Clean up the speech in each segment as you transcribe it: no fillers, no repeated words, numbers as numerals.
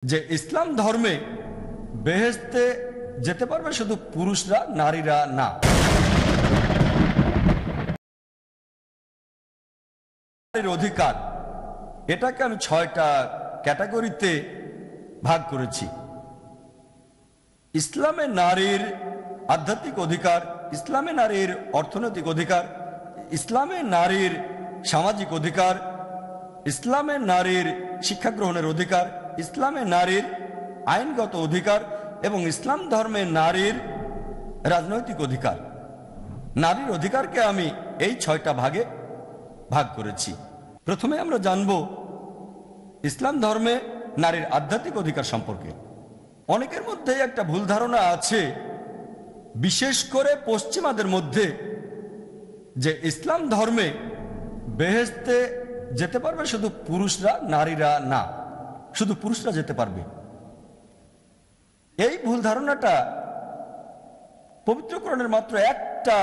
যে ইসলাম ধর্মে বেহেশতে যেতে পারবে শুধু পুরুষরা, নারীরা না। অধিকার এটাকে আমি 6টা ক্যাটাগরিতে ভাগ করেছি। ইসলামে নারীর আধ্যাত্মিক অধিকার, ইসলামে নারীর অর্থনৈতিক অধিকার, ইসলামে নারীর সামাজিক অধিকার, ইসলামে নারীর শিক্ষা গ্রহণের অধিকার, ইসলামে নারীর আইনগত অধিকার এবং ইসলাম ধর্মে নারীর রাজনৈতিক অধিকার। নারীর অধিকারকে আমি এই 6টা ভাগে ভাগ করেছি। প্রথমে আমরা জানব ইসলাম ধর্মে নারীর আধ্যাত্মিক অধিকার সম্পর্কে। অনেকের মধ্যে একটা ভুল ধারণা আছে, বিশেষ করে পশ্চিমাদের মধ্যে, যে ইসলাম ধর্মে বেহেশতে যেতে পারবে শুধু পুরুষরা, নারীরা না, শুধু পুরুষরা যেতে পারবে। এই ভুল ধারণাটা পবিত্র কোরআনের মাত্র একটা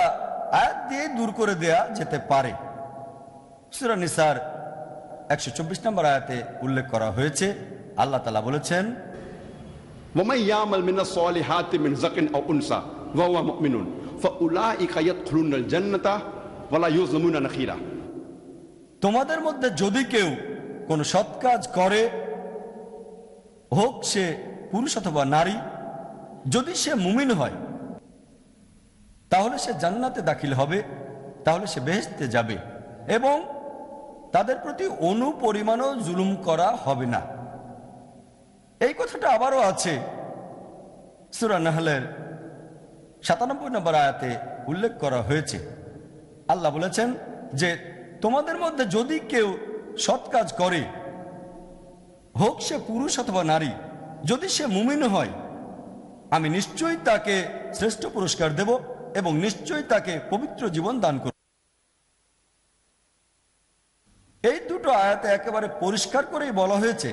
আয়াত দিয়ে দূর করে দেয়া যেতে পারে। সূরা নিসার 124 নম্বর আয়াতে উল্লেখ করা হয়েছে, আল্লাহ তাআলা বলেছেন, وَمَن يَعْمَلْ مِنَ الصَّالِحَاتِ مِنْ ذَكَرٍ أَوْ أُنثَىٰ وَهُوَ مُؤْمِنٌ فَأُولَٰئِكَ يَدْخُلُونَ الْجَنَّةَ وَلَا يُظْلَمُونَ نَقِيرًا। তোমাদের মধ্যে যদি কেউ কোনো সৎ কাজ করে, হোক সে পুরুষ অথবা নারী, যদি সে মুমিন হয় তাহলে সে জান্নাতে দাখিল হবে, তাহলে সে বেহেশতে যাবে এবং তাদের প্রতি অণু পরিমাণও জুলুম করা হবে না। এই কথাটা আবারও আছে সূরা নাহলের 97 নম্বর আয়াতে উল্লেখ করা হয়েছে। আল্লাহ বলেছেন যে তোমাদের মধ্যে যদি কেউ সৎ কাজ করে, হোক সে পুরুষ অথবা নারী, যদি সে মুমিন হয়, আমি নিশ্চয়ই তাকে শ্রেষ্ঠ পুরস্কার দেব এবং নিশ্চয়ই তাকে পবিত্র জীবন দান করব। এই দুটো আয়াতে একেবারে পরিষ্কার করেই বলা হয়েছে,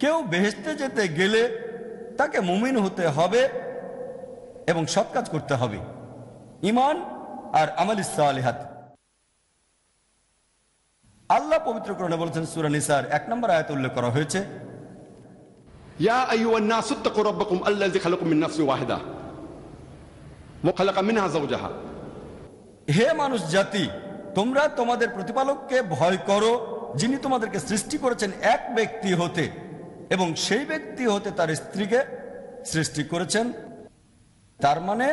কেউ বেহেশতে যেতে গেলে তাকে মুমিন হতে হবে এবং সৎ কাজ করতে হবে, ঈমান আর আমালিস সালিহাত। আল্লাহ পবিত্র কোরআনে বলেছেন, সূরা নিসার 1 নম্বর আয়াতে উল্লেখ করা হয়েছে, ইয়া আইয়ুহান নাসু ইত্তাকু রাব্বাকুম আল্লাযী খালাকাকুম মিন নাফসিন ওয়াহিদা ওয়া খালাকা মিনহা যাওজাহা। হে মানুষ জাতি, তোমরা তোমাদের প্রতিপালককে ভয় করো, যিনি তোমাদেরকে সৃষ্টি করেছেন এক ব্যক্তি হতে এবং সেই ব্যক্তি হতে তার স্ত্রীকে সৃষ্টি করেছেন। তার মানে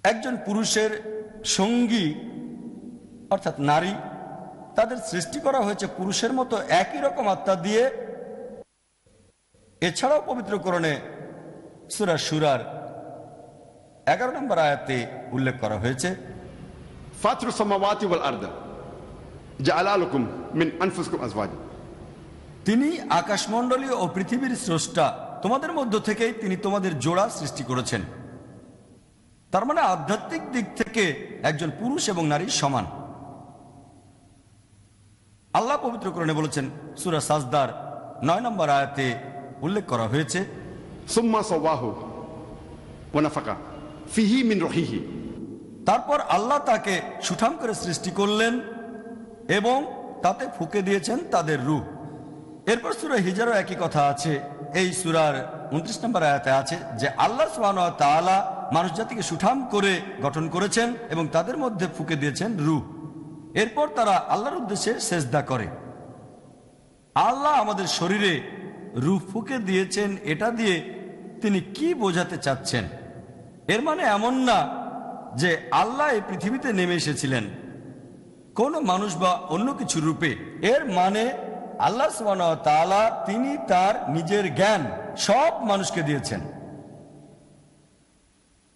একজন পুরুষের সঙ্গী অর্থাৎ নারী, তাদের সৃষ্টি করা হয়েছে পুরুষের মতো একই রকম আত্মা দিয়ে। এছাড়াও পবিত্র কোরআনে সূরা শুরার 11 নম্বর আয়াতে উল্লেখ করা হয়েছে, ফাতরুস সামাওয়াতি ওয়াল আরদ জাআলা লাকুম মিন আনফুসিকুম আজওয়াজা। তিনি আকাশমণ্ডলী ও পৃথিবীর স্রষ্টা, তোমাদের মধ্য থেকেই তিনি তোমাদের জোড়া সৃষ্টি করেছেন। তার মানে আধ্যাত্মিক দিক থেকে একজন পুরুষ এবং নারী সমান। আল্লাহ পবিত্র কোরআনে বলেছেন, সূরা সাজদার 9 নম্বর আয়াতে উল্লেখ করা হয়েছে, সুম্মা সাওয়াহু ওয়া নাফাকা ফিহি মিন রূহিহি। তারপর আল্লাহ তাকে সুঠাম করে সৃষ্টি করলেন এবং তাতে ফুঁকে দিয়েছেন তাদের রূহ। এরপর সূরা হিজরও একই কথা আছে। এই সূরার 29 নম্বর আয়াতে আছে যে আল্লাহ সুবহানাহু ওয়া তাআলা মানুষ জাতিকে সুঠাম করে গঠন করেছেন এবং তাদের মধ্যে ফুঁকে দিয়েছেন রূহ। এরপর তারা আল্লাহর উদ্দেশ্যে সেজদা করে। আল্লাহ আমাদের শরীরে রূহ ফুঁকে দিয়েছেন, এটা দিয়ে তিনি কি বোঝাতে চাচ্ছেন? এর মানে এমন না যে আল্লাহ এই পৃথিবীতে নেমে এসেছিলেন কোন মানুষ বা অন্য কিছু রূপে। এর মানে আল্লাহ সুবহানাহু ওয়া তাআলা তিনি তার নিজের জ্ঞান সব মানুষকে দিয়েছেন।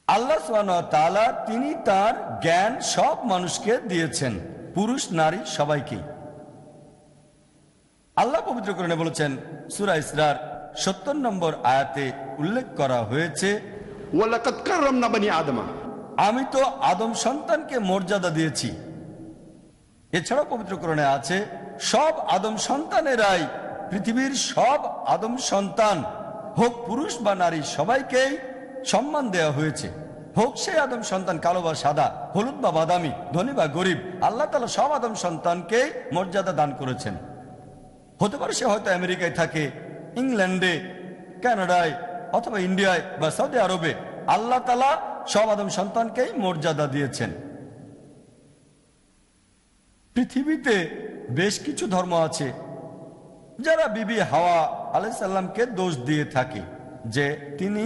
আল্লাহ সুবহানাহু ওয়া তাআলা তিনি তার জ্ঞান সব মানুষকে দিয়েছেন, পুরুষ নারী সবাইকেই। আল্লাহ পবিত্র কোরআনে বলেছেন, সূরা ইসরার 70 নম্বর আয়াতে উল্লেখ করা হয়েছে, ওয়ালাকাদ কাররামনা বনি আদম। আমি তো আদম সন্তানকে মর্যাদা দিয়েছি। এছাড়াও পবিত্র কোরআনে আছে, সব আদম সন্তানেরাই, পৃথিবীর সব আদম সন্তান হোক পুরুষ বা নারী সবাইকেই সম্মান দেওয়া হয়েছে, হোক সেই আদম সন্তান কালো বা সাদা, হলুদ বা বাদামি, ধনী বা গরিব, আল্লাহ তাআলা সব আদম সন্তানকে মর্যাদা দান করেছেন। হতে পারে সে হয়তো আমেরিকায় থাকে, ইংল্যান্ডে, কানাডায় অথবা ইন্ডিয়ায় বা সৌদি আরবে। আল্লাহ তাআলা সব আদম সন্তানকেই মর্যাদা দিয়েছেন। পৃথিবীতে বেশ কিছু ধর্ম আছে যারা বিবি হাওয়া আলাইহিস সালামকে দোষ দিয়ে থাকে যে তিনি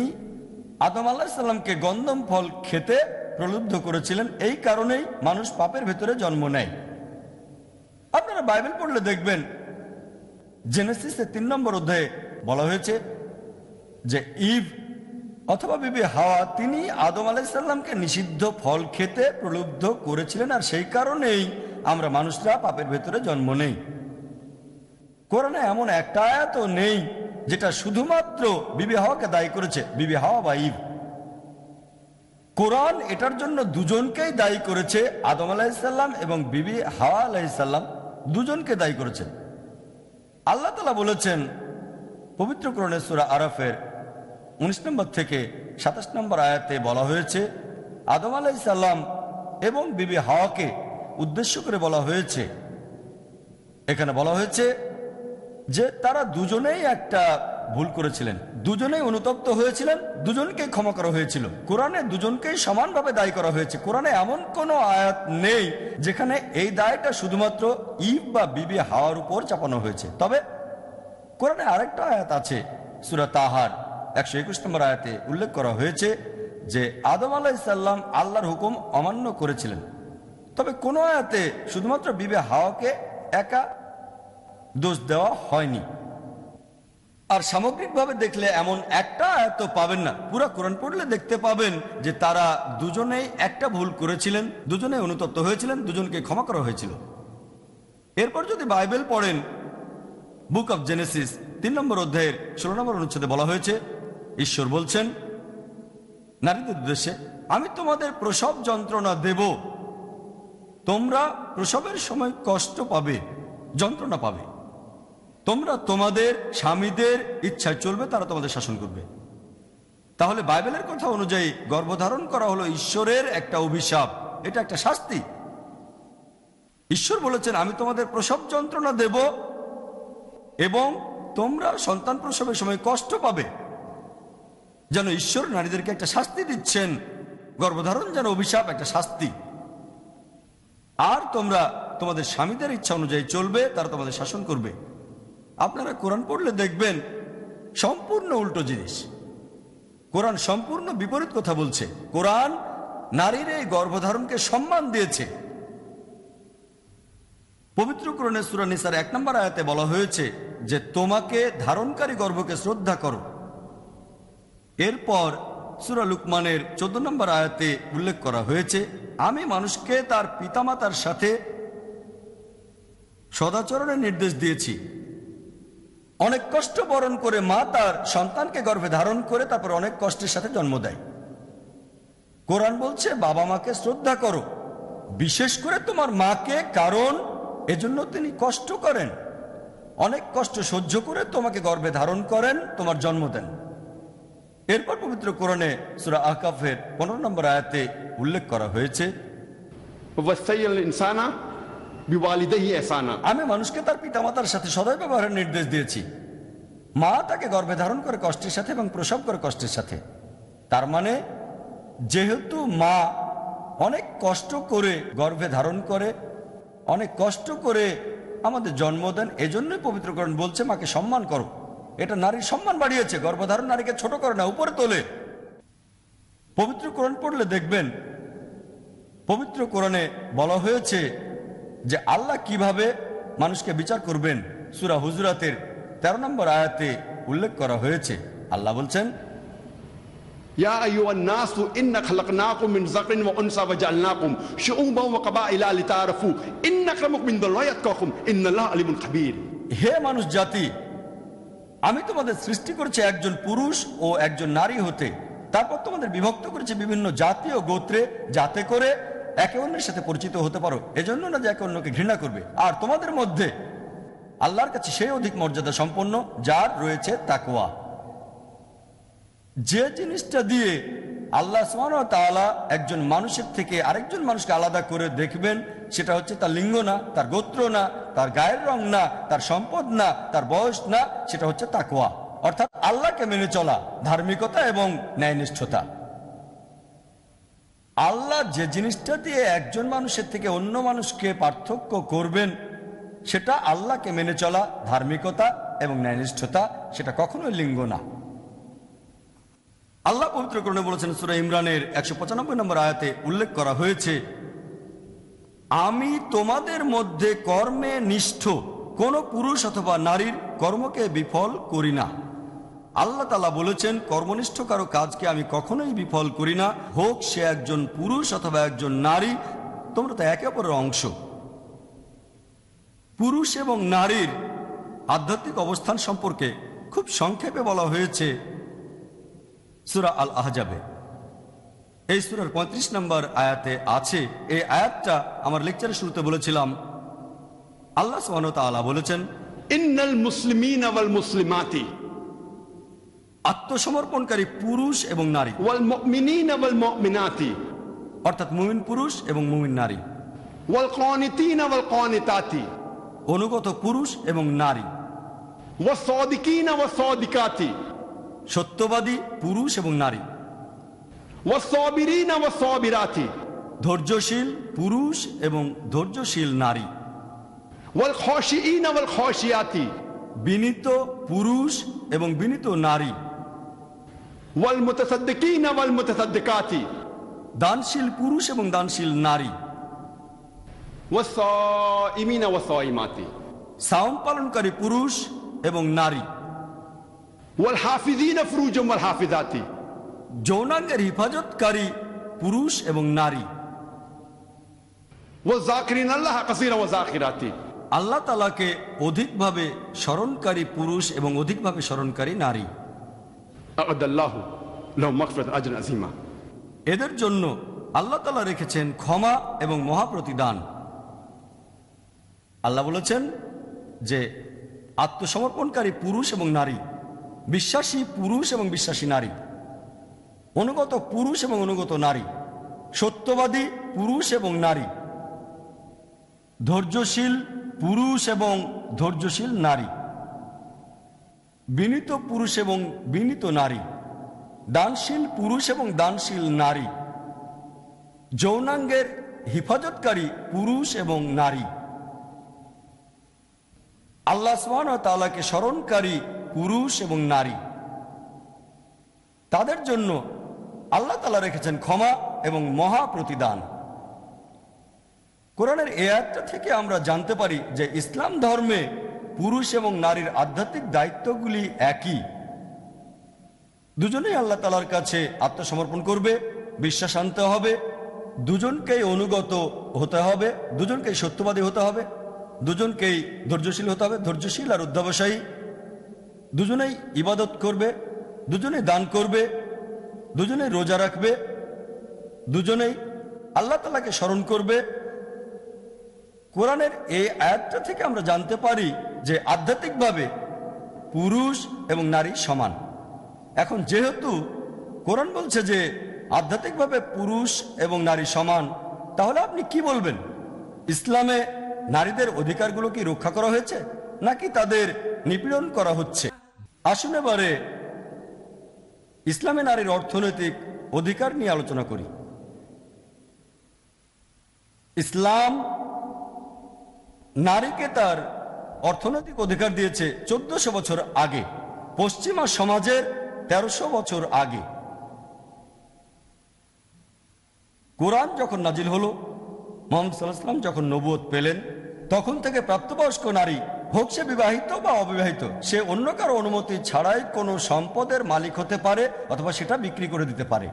আদম আলাইহিস সালামকে গন্ধম ফল খেতে প্রলুব্ধ করেছিলেন, এই কারণেই মানুষ পাপের ভেতরে জন্ম নেয়। আপনারা বাইবেল পড়লে দেখবেন জেনেসিসের 3 নম্বর অধ্যায়ে বলা হয়েছে যে ইভ অথবা বিবি হাওয়া তিনি আদম আলাইহিস সালামকে নিষিদ্ধ ফল খেতে প্রলুব্ধ করেছিলেন, আর সেই কারণেই আমরা মানুষরা পাপের ভেতরে জন্ম নেই। কোরআনে এমন একটা আয়াতও নেই যেটা শুধুমাত্র বিবি হাওয়াকে দায়ী করেছে, বিবি হাওয়া বা ইভ। কোরআন এটার জন্য দুজনকেই দায়ী করেছে, আদম আলাইহিস সালাম এবং বিবি হাওয়া আলাইহিস সালাম দুজনকে দায়ী করেছেন। আল্লাহ তাআলা বলেছেন পবিত্র কোরআনের সূরা আরাফের 19 নম্বর থেকে 27 নম্বর আয়াতে বলা হয়েছে, আদম আলাইহিস সালাম এবং বিবি হাওয়াকে উদ্দেশ্য করে বলা হয়েছে, এখানে বলা হয়েছে যে তারা দুজনেই একটা ভুল করেছিলেন, দুজনেই অনুতপ্ত হয়েছিলেন, দুজনকে ক্ষমা করা হয়েছিল। কোরআনে দুজনকেই সমানভাবে দায়ী করা হয়েছে। কোরআনে এমন কোনো আয়াত নেই যেখানে এই দায়টা শুধুমাত্র ইভ বা বিবি হাওয়ার উপর চাপানো হয়েছে। তবে কোরআনে আরেকটা আয়াত আছে, সূরা তাহার 121 নম্বর আয়াতে উল্লেখ করা হয়েছে যে আদম আলাইহিস সালাম আল্লাহর হুকুম অমান্য করেছিলেন। তবে কোনো আয়াতে শুধুমাত্র বিবি হাওয়াকে একা দোষ দেওয়া হয়নি। আর সামগ্রিকভাবে দেখলে এমন একটা আয়াত পাবেন না, পুরা কোরআন পড়লে দেখতে পাবেন যে তারা দুজনেই একটা ভুল করেছিলেন, দুজনেই অনুতপ্ত হয়েছিলেন, দুজনকে ক্ষমা করা হয়েছিল। এরপর যদি বাইবেল পড়েন বুক অব জেনেসিস 3 নম্বর অধ্যায়ের 16 নম্বর অনুচ্ছেদে বলা হয়েছে, ঈশ্বর বলছেন নারীদের উদ্দেশ্যে, আমি তোমাদের প্রসব যন্ত্রণা দেব, তোমরা প্রসবের সময় কষ্ট পাবে, যন্ত্রণা পাবে, তোমরা তোমাদের স্বামীদের ইচ্ছায় চলবে, তারা তোমাদের শাসন করবে। তাহলে বাইবেলের কথা অনুযায়ী গর্ভধারণ করা হলো ঈশ্বরের একটা অভিশাপ, এটা একটা শাস্তি। ঈশ্বর বলেছেন আমি তোমাদের প্রসব যন্ত্রণা দেব এবং তোমরা সন্তান প্রসবের সময় কষ্ট পাবে। যেন ঈশ্বর নারীদেরকে একটা শাস্তি দিচ্ছেন, গর্ভধারণ যেন অভিশাপ, একটা শাস্তি। আর তোমরা তোমাদের স্বামীদের ইচ্ছা অনুযায়ী চলবে, তারা তোমাদের শাসন করবে। আপনারা কোরআন পড়লে দেখবেন সম্পূর্ণ উল্টো জিনিস। কোরআন সম্পূর্ণ বিপরীত কথা বলছে। কোরআন নারীর এই গর্ভধারণকে সম্মান দিয়েছে। পবিত্র কোরআনের সূরা নিসার 1 নম্বর আয়াতে বলা হয়েছে যে তোমাকে ধারণকারী গর্ভকে শ্রদ্ধা করো। এরপর সূরা লুকমানের 14 নম্বর আয়াতে উল্লেখ করা হয়েছে, আমি মানুষকে তার পিতামাতার সাথে সদাচরণের নির্দেশ দিয়েছি। অনেক কষ্ট বরণ করে মা তার সন্তানকে গর্ভে ধারণ করে তারপর অনেক কষ্টের সাথে জন্ম দেয়। কোরআন বলছে বাবা মাকে শ্রদ্ধা করো, বিশেষ করে তোমার মাকে, কারণ এজন্য তিনি কষ্ট করেন, অনেক কষ্ট সহ্য করে তোমাকে গর্ভে ধারণ করেন, তোমার জন্ম দেন। এরপর পবিত্র কোরআনে সূরা আহকাফের 15 নম্বর আয়াতে উল্লেখ করা হয়েছে, আমি মানুষকে তার পিতামাতার সাথে সদয় ব্যবহারের নির্দেশ দিয়েছি। মা তাকে গর্ভে ধারণ করে কষ্টের সাথে এবং প্রসব করে কষ্টের সাথে। তার মানে যেহেতু মা অনেক কষ্ট করে গর্ভে ধারণ করে, অনেক কষ্ট করে আমাদের জন্ম দেন, এজন্যই পবিত্র কোরআন বলছে মাকে সম্মান করো। এটা নারীর সম্মান বাড়িয়েছে, গর্ভধারণ নারীকে ছোট করে না, উপরে তোলে। পবিত্র কোরআন পড়লে দেখবেন পবিত্র কোরআনে বলা হয়েছে যে আল্লাহ কিভাবে মানুষকে বিচার করবেন। সূরা হুজুরাতের 13 নম্বর আয়াতে উল্লেখ করা হয়েছে, আল্লাহ বলছেন, ইয়া আইয়ুহান নাসু ইন্না খালাকনাকুম মিন যাকরিন ওয়া উনসা ওয়া জাআলনাকুম শুউবান ওয়া কাবাইলা লিতাআরাফু ইন্না আক্রামাকুম ইনদাল্লাহি আতকাকুম ইন্নাল্লাহা আলিমুন খাবীর। হে মানুষ জাতি, আমি তোমাদের সৃষ্টি করেছি একজন পুরুষ ও একজন নারী হতে, তারপর তোমাদের বিভক্ত করেছি বিভিন্ন জাতি ও গোত্রে, যাতে করে একে অন্যের সাথে পরিচিত হতে পারো, এজন্য না যে একে অন্যকে ঘৃণা করবে। আর তোমাদের মধ্যে আল্লাহর কাছে সেই অধিক মর্যাদা সম্পন্ন যার রয়েছে তাকওয়া। যে জিনিসটা দিয়ে আল্লাহ সুবহানাহু ওয়া তাআলা একজন মানুষের থেকে আরেকজন মানুষকে আলাদা করে দেখবেন, সেটা হচ্ছে তার লিঙ্গ না, তার গোত্র না, তার গায়ের রং না, তার সম্পদ না, তার বয়স না, সেটা হচ্ছে তাকওয়া, অর্থাৎ আল্লাহকে মেনে চলা, ধার্মিকতা এবং ন্যায়নিষ্ঠতা। আল্লাহ যে জিনিসটা দিয়ে একজন মানুষের থেকে অন্য মানুষকে পার্থক্য করবেন, সেটা আল্লাহকে মেনে চলা, ধার্মিকতা এবং ন্যায়নিষ্ঠতা, সেটা কখনোই লিঙ্গ না। আল্লাহ পবিত্র কোরআনে বলেছেন, সূরা ইমরানের 195 নম্বর আয়াতে উল্লেখ করা হয়েছে, আমি তোমাদের মধ্যে কর্মে নিষ্ঠ কোন পুরুষ অথবা নারীর কর্মকে বিফল করি না। আল্লাহ তাআলা বলেছেন, কর্মনিষ্ঠ কারো কাজকে আমি কখনোই বিফল করি না, হোক সে একজন পুরুষ অথবা একজন নারী, তোমরা তো একে অপরের অংশ। পুরুষ এবং নারীর আধ্যাত্মিক অবস্থান সম্পর্কে খুব সংক্ষেপে বলা হয়েছে সূরা আল আহজাবে। এই সূরার 35 নম্বর আয়াতে আছে। এই আয়াতটা আমার লেকচারের শুরুতে বলেছিলাম। আল্লাহ সুবহানাহু ওয়া তাআলা বলেছেন, ইন্নাল মুসলিমিনা ওয়াল মুসলিমাতি, আত্মসমর্পণকারী পুরুষ এবং নারী, ওয়াল মুমিনিনা ওয়াল মুমিনাতি, অর্থাৎ মুমিন পুরুষ এবং মুমিন নারী, ওয়াল কানিতিনা ওয়াল কানিতাতি, অনুগত পুরুষ এবং নারী, ওয়াস সাদিকিনা ওয়াস সাদিকাতি, সত্যবাদী পুরুষ এবং নারী, ওয়াস সাবিরিনা ওয়াস সাবিরাতি, ধৈর্যশীল পুরুষ এবং ধৈর্যশীল নারী, ওয়াল খাশিইনা ওয়াল খাশিয়াতি, বিনীত পুরুষ এবং বিনীত নারী, ওয়াল মুতাসাদ্দিকিনা ওয়াল মুতাসাদ্দিকাতি, দানশীল পুরুষ এবং দানশীল নারী, ওয়াস সাইমিনা ওয়াস সাইমাতি, সাওম পালনকারী পুরুষ এবং নারী, ওয়াল হাফিজিনা ফুরুজাম ওয়াল হাফিজাতি, যৌনাঙ্গের হিফাজতকারী পুরুষ এবং নারী, ওয়াল যাকিরিনা আল্লাহ কাসীরা ওয়া যাকিরাতি, আল্লাহ তাআলাকে অধিকভাবে স্মরণকারী পুরুষ এবং অধিকভাবে স্মরণকারী নারী। আ'আদাল্লাহু লাহুম মাগফিরাতান আজরান আযীমা, এদের জন্য আল্লাহ তাআলা রেখেছেন ক্ষমা এবং মহাপ্রতিদান। আল্লাহ বলেছেন যে আত্মসমর্পণকারী পুরুষ এবং নারী, বিশ্বাসী পুরুষ এবং বিশ্বাসী নারী, অনুগত পুরুষ এবং অনুগত নারী, সত্যবাদী পুরুষ এবং নারী, ধৈর্যশীল পুরুষ এবং ধৈর্যশীল নারী, বিনীত পুরুষ এবং বিনীত নারী, দানশীল পুরুষ এবং দানশীল নারী, যৌনাঙ্গের হিফাজতকারী পুরুষ এবং নারী, আল্লাহ সুবহানাহু ওয়া তাআলাকে স্মরণকারী পুরুষ এবং নারী। তাদের জন্য আল্লাহ তাআলা রেখেছেন ক্ষমা এবং মহা প্রতিদান। কোরআনের এই আয়াতটা থেকে আমরা জানতে পারি যে ইসলাম ধর্মে পুরুষ এবং নারীর আধ্যাত্মিক দায়িত্বগুলি একই। দুজনেই আল্লাহ তাআলার কাছে আত্মসমর্পণ করবে, বিশ্বাস আনতে হবে, দুজনকেই অনুগত হতে হবে, দুজনকেই সত্যবাদী হতে হবে, দুজনকেই ধৈর্যশীল হতে হবে, ধৈর্যশীল আর অধ্যবসায়ী, দুজনেই ইবাদত করবে, দুজনেই দান করবে, দুজনেই রোজা রাখবে, দুজনেই আল্লাহ তাআলাকে স্মরণ করবে। কোরআনের এই আয়াতটা থেকে আমরা জানতে পারি যে আধ্যাত্মিকভাবে পুরুষ এবং নারী সমান। এখন যেহেতু কোরআন বলছে যে আধ্যাত্মিকভাবে পুরুষ এবং নারী সমান, তাহলে আপনি কি বলবেন? ইসলামে নারীদের অধিকারগুলো কি রক্ষা করা হয়েছে নাকি তাদের নিপীড়ন করা হচ্ছে? আসুন এবারে ইসলামে নারীর অর্থনৈতিক অধিকার নিয়ে আলোচনা করি। ইসলাম নারীকে তার অর্থনৈতিক অধিকার দিয়েছে 1400 বছর আগে, পশ্চিমা সমাজের 1300 বছর আগে। কোরআন যখন নাজিল হলো, মুহাম্মদ সাল্লাল্লাহু আলাইহি ওয়াসাল্লাম যখন নবুয়ত পেলেন, তখন থেকে প্রাপ্তবয়স্ক নারী, হোক সে বিবাহিত বা অবিবাহিত, সে অন্য কারো অনুমতি ছাড়াই কোনো সম্পদের মালিক হতে পারে অথবা সেটা বিক্রি করে দিতে পারে।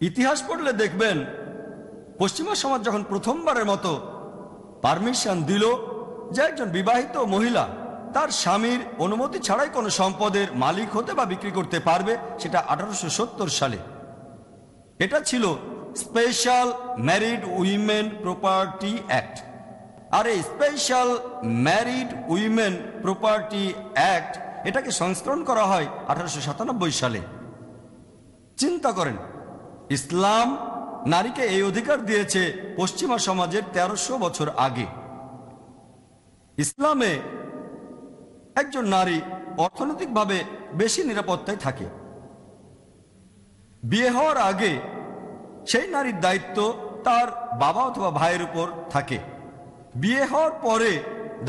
ইতিহাস পড়লে দেখবেন পশ্চিমা সমাজ যখন প্রথমবারের মতো পারমিশন দিল যে একজন বিবাহিত মহিলা তার স্বামীর অনুমতি ছাড়াই কোনো সম্পদের মালিক হতে বা বিক্রি করতে পারবে, সেটা 1870 সালে। এটা ছিল special married women property act. আর এই special married women property act এটাকে সংস্করণ করা হয় 1897 সালে। চিন্তা করেন, ইসলাম নারীকে এই অধিকার দিয়েছে পশ্চিমা সমাজের 1300 বছর আগে। ইসলামে একজন নারী অর্থনৈতিকভাবে বেশি নিরাপত্তায় থাকে। বিয়ে হওয়ার আগে সেই নারীর দায়িত্ব তার বাবা অথবা ভাইয়ের উপর থাকে। বিয়ে হওয়ার পরে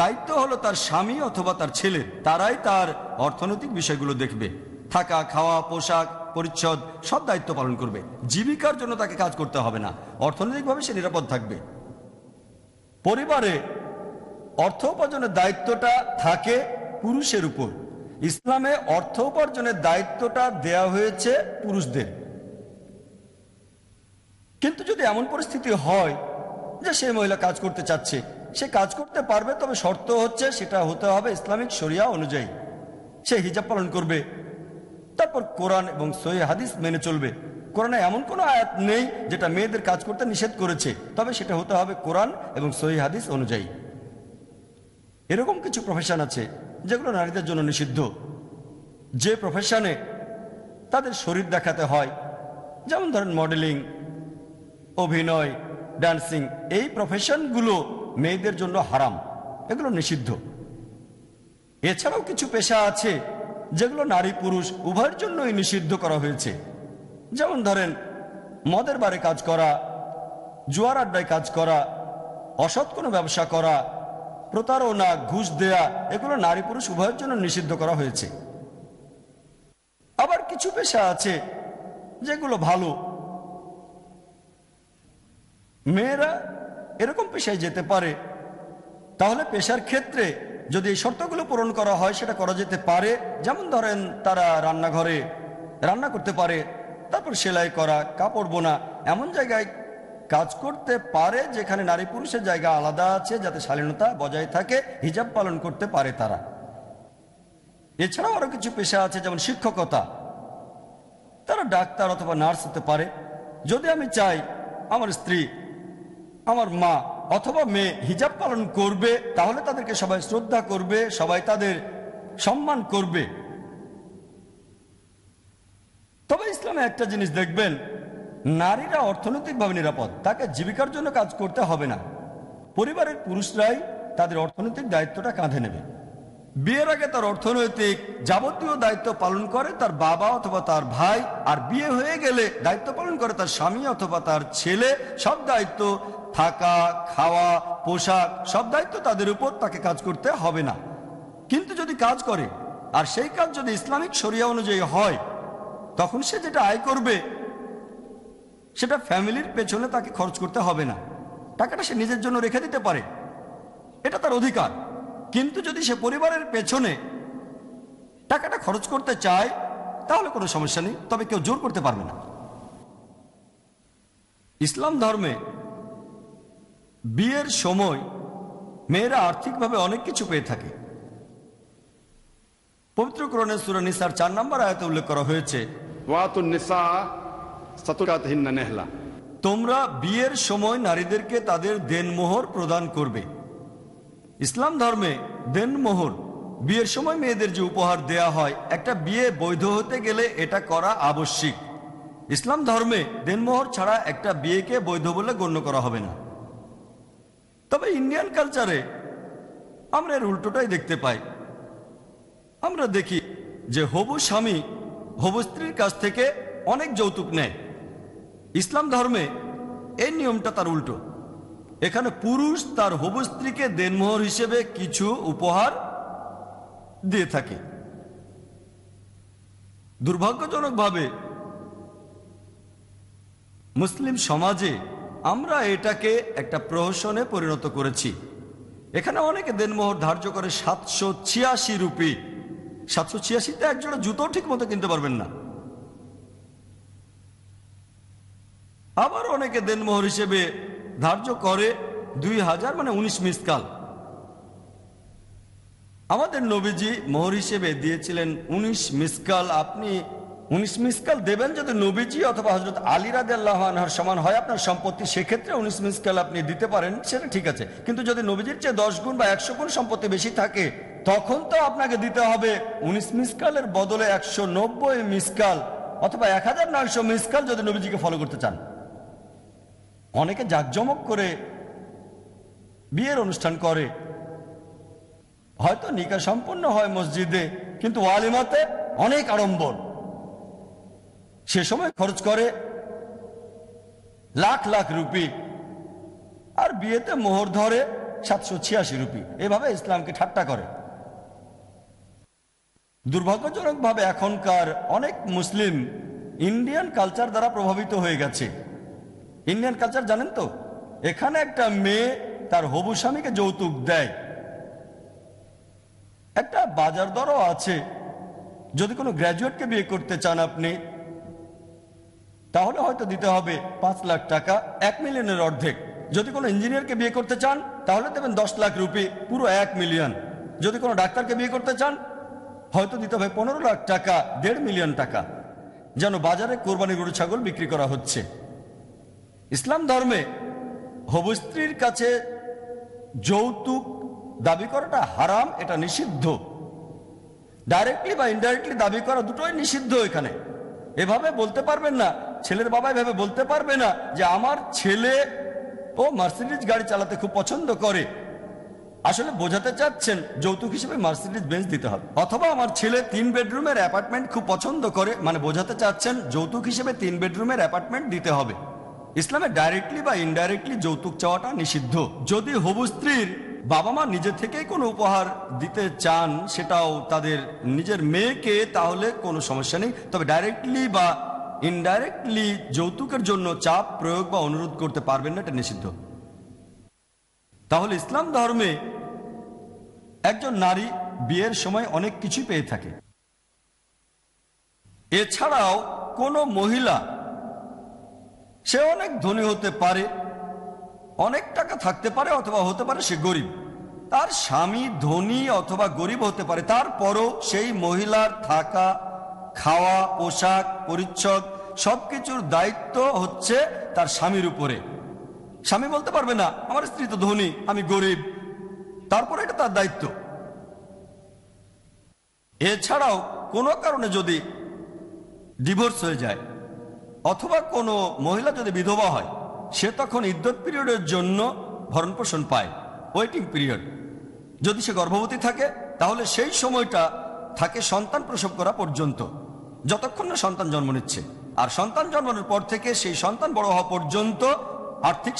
দায়িত্ব হলো তার স্বামী অথবা তার ছেলের। তারাই তার অর্থনৈতিক বিষয়গুলো দেখবে, থাকা, খাওয়া, পোশাক, পরিচ্ছদ সব দায়িত্ব পালন করবে। জীবিকার জন্য তাকে কাজ করতে হবে না, অর্থনৈতিকভাবে সে নিরাপদ থাকবে। পরিবারে অর্থ উপার্জনের দায়িত্বটা থাকে পুরুষের উপর। ইসলামে অর্থ উপার্জনের দায়িত্বটা দেয়া হয়েছে পুরুষদের। কিন্তু যদি এমন পরিস্থিতি হয় যে সেই মহিলা কাজ করতে চাচ্ছে, সে কাজ করতে পারবে, তবে শর্ত হচ্ছে সেটা হতে হবে ইসলামিক শরিয়া অনুযায়ী। সে হিজাব পালন করবে, তারপর কোরআন এবং সহিহ হাদিস মেনে চলবে। কোরআনে এমন কোনো আয়াত নেই যেটা মেয়েদের কাজ করতে নিষেধ করেছে, তবে সেটা হতে হবে কোরআন এবং সহিহ হাদিস অনুযায়ী। এরকম কিছু প্রফেশন আছে যেগুলো নারীদের জন্য নিষিদ্ধ। যে প্রফেশনে তাদের শরীর দেখাতে হয়, যেমন ধরেন মডেলিং, অভিনয়, ডান্সিং, এই প্রফেশনগুলো মেয়েদের জন্য হারাম, এগুলো নিষিদ্ধ। এছাড়াও কিছু পেশা আছে যেগুলো নারী পুরুষ উভয়ের জন্যই নিষিদ্ধ করা হয়েছে। যেমন ধরেন মদের বারে কাজ করা, জুয়ার আড্ডায় কাজ করা, অসৎ কোনো ব্যবসা করা, প্রতারণা, ঘুষ দেয়া, এগুলো নারী পুরুষ উভয়ের জন্য নিষিদ্ধ করা হয়েছে। আবার কিছু পেশা আছে যেগুলো ভালো, মেয়েরা এরকম পেশায় যেতে পারে। তাহলে পেশার ক্ষেত্রে যদি এই শর্তগুলো পূরণ করা হয় সেটা করা যেতে পারে। যেমন ধরেন তারা রান্নাঘরে রান্না করতে পারে, তারপর সেলাই করা, কাপড় বোনা, এমন জায়গায় কাজ করতে পারে যেখানে নারী পুরুষের জায়গা আলাদা আছে, যাতে শালীনতা বজায় থাকে, হিজাব পালন করতে পারে তারা। এছাড়াও আরো কিছু পেশা আছে, যেমন শিক্ষকতা, তারা ডাক্তার অথবা নার্স হতে পারে। যদি আমি চাই আমার স্ত্রী, আমার মা অথবা মেয়ে হিজাব পালন করবে, তাহলে তাদেরকে সবাই শ্রদ্ধা করবে, সবাই তাদের সম্মান করবে। তবে ইসলামে একটা জিনিস দেখবেন, নারীরা অর্থনৈতিকভাবে নিরাপদ, তাকে জীবিকার জন্য কাজ করতে হবে না। পরিবারের পুরুষরাই তাদের অর্থনৈতিক দায়িত্বটা কাঁধে নেবে। বিয়ের আগে তার অর্থনৈতিক যাবতীয় দায়িত্ব পালন করে তার বাবা অথবা তার ভাই, আর বিয়ে হয়ে গেলে দায়িত্ব পালন করে তার স্বামী অথবা তার ছেলে। সব দায়িত্ব, থাকা, খাওয়া, পোশাক, সব দায়িত্ব তাদের উপর, তাকে কাজ করতে হবে না। কিন্তু যদি কাজ করে আর সেই কাজ যদি ইসলামিক শরিয়া অনুযায়ী হয়, তখন সে যেটা আয় করবে সেটা ফ্যামিলির পেছনে তাকে খরচ করতে হবে না, টাকাটা সে নিজের জন্য রেখে দিতে পারে, এটা তার অধিকার। কিন্তু যদি সে পরিবারের পেছনে টাকাটা খরচ করতে চায় তাহলে কোনো সমস্যা নেই, তবে কেউ জোর করতে পারবে না। ইসলাম ধর্মে বিয়ের সময় মেয়েরা আর্থিকভাবে অনেক কিছু পেয়ে থাকে। পবিত্র কোরআনে সূরা নিসার 4 নম্বর আয়াতে উল্লেখ করা হয়েছে, ওয়াতুন নিসা সাতুকাতহিন্না নেহলা, তোমরা বিয়ের সময় নারীদেরকে তাদের দেনমোহর প্রদান করবে। ইসলাম ধর্মে দেনমোহর, বিয়ের সময় মেয়েদের যে উপহার দেয়া হয়, একটা বিয়ে বৈধ হতে গেলে এটা করা আবশ্যিক। ইসলাম ধর্মে দেনমোহর ছাড়া একটা বিয়েকে বৈধ বলে গণ্য করা হবে না। তবে ইন্ডিয়ান কালচারে আমরা এর উল্টোটাই দেখতে পাই। আমরা দেখি যে হবু স্বামী হবু স্ত্রীর কাছ থেকে অনেক যৌতুক নেয়। ইসলাম ধর্মে এই নিয়মটা তার উল্টো। এখানে পুরুষ তার হবু স্ত্রীকে দেনমোহর হিসেবে কিছু উপহার দিয়ে থাকে। দুর্ভাগ্যজনকভাবে মুসলিম সমাজে আমরা এটাকে একটা প্রহসনে পরিণত করেছি। এখানে অনেকে দেনমোহর ধার্য করে 786 রুপি। 786তে একজোড়া জুতো ঠিক মতো কিনতে পারবেন না। আবার অনেকে দেনমোহর হিসেবে ধার্য করে 2000, মানে 19 মিসকাল। আমাদের নবীজি মোহর হিসেবে দিয়েছিলেন 19 মিসকাল। আপনি 19 মিসকাল দেবেন যদি নবীজি অথবা হযরত আলী রাদিয়াল্লাহু আনহুর সমান হয় আপনার সম্পত্তি, সেক্ষেত্রে 19 মিসকাল আপনি দিতে পারেন, সেটা ঠিক আছে। কিন্তু যদি নবীজির চেয়ে 10 গুণ বা 100 গুণ সম্পত্তি বেশি থাকে, তখন তো আপনাকে দিতে হবে 19 মিসকালের বদলে 190 মিসকাল। অথবা 1900 মিস কল যদি নবীজিকে ফলো করতে চান। অনেকে জাঁকজমক করে বিয়ের অনুষ্ঠান করে, হয়তো নিকাহ সম্পন্ন হয় মসজিদে, কিন্তু ওয়ালিমাতে অনেক আড়ম্বর। সে সময় খরচ করে লাখ লাখ রুপি, আর বিয়েতে মোহর ধরে 786 রুপি। এভাবে ইসলামকে ঠাট্টা করে। দুর্ভাগ্যজনকভাবে এখনকার অনেক মুসলিম ইন্ডিয়ান কালচার দ্বারা প্রভাবিত হয়ে গেছে। ইন্ডিয়ান কালচার জানেন তো? এখানে একটা মেয়ে তার হবু স্বামীকে যৌতুক দেয়। একটা বাজার দরও আছে। যদি কোনো গ্র্যাজুয়েটকে বিয়ে করতে চান আপনি, তাহলে হয়তো দিতে হবে 5 লাখ টাকা, 1 মিলিয়নের অর্ধেক। যদি কোনো ইঞ্জিনিয়ারকে বিয়ে করতে চান তাহলে দেবেন 10 লাখ রুপি, পুরো 1 মিলিয়ন। যদি কোনো ডাক্তারকে বিয়ে করতে চান হয়তো দিতে হবে 15 লাখ টাকা, 1.5 মিলিয়ন টাকা। যেন বাজারে কোরবানি গরু ছাগল বিক্রি করা হচ্ছে। ইসলাম ধর্মে হবু স্ত্রীর কাছে যৌতুক দাবি করাটা হারাম, এটা নিষিদ্ধ। ডাইরেক্টলি বা ইনডাইরেক্টলি দাবি করা দুটোই নিষিদ্ধ এখানে। এভাবে বলতে পারবেন না, ছেলের বাবা এভাবে বলতে পারবে না যে আমার ছেলে ও মার্সিডিজ গাড়ি চালাতে খুব পছন্দ করে। আসলে বোঝাতে চাচ্ছেন যৌতুক হিসেবে মার্সিডিজ বেঞ্চ দিতে হবে। অথবা আমার ছেলে 3 বেডরুমের অ্যাপার্টমেন্ট খুব পছন্দ করে, মানে বোঝাতে চাচ্ছেন যৌতুক হিসেবে 3 বেডরুমের অ্যাপার্টমেন্ট দিতে হবে। ইসলামে ডাইরেক্টলি বা ইনডাইরেক্টলি যৌতুক চাওয়াটা নিষিদ্ধ। যদি হবু স্ত্রীর বাবা মা নিজে থেকেই কোনো উপহার দিতে চান, সেটাও তাদের নিজের মেয়েকে, তাহলে কোনো সমস্যা নেই। তবে ডাইরেক্টলি বা ইনডাইরেক্টলি যৌতুকের জন্য চাপ প্রয়োগ বা অনুরোধ করতে পারবেন না, এটা নিষিদ্ধ। তাহলে ইসলাম ধর্মে একজন নারী বিয়ের সময় অনেক কিছুই পেয়ে থাকে। এছাড়াও কোনো মহিলা, সে অনেক ধনী হতে পারে, অনেক টাকা থাকতে পারে, অথবা হতে পারে সে গরিব। তার স্বামী ধনী অথবা গরিব হতে পারে, তারপরও সেই মহিলার থাকা, খাওয়া, পোশাক, পরিচ্ছদ সবকিছুর দায়িত্ব হচ্ছে তার স্বামীর উপরে। স্বামী বলতে পারবে না আমার স্ত্রী তো ধনী, আমি গরিব, তারপরে এটা তার দায়িত্ব। এছাড়াও কোনো কারণে যদি ডিভোর্স হয়ে যায়, অথবা কোনো মহিলা যদি বিধবা হয়, সে তখন ইদ্যত পিরিয়ডের জন্য ভরণ পোষণ পায়, ওয়েটিং পিরিয়ড। যদি সে গর্ভবতী থাকে তাহলে সেই সময়টা থাকে সন্তান প্রসব করা পর্যন্ত, যতক্ষণ না সন্তান জন্ম নিচ্ছে। আর সন্তান জন্মের পর থেকে সেই সন্তান বড় হওয়া পর্যন্ত আর্থিক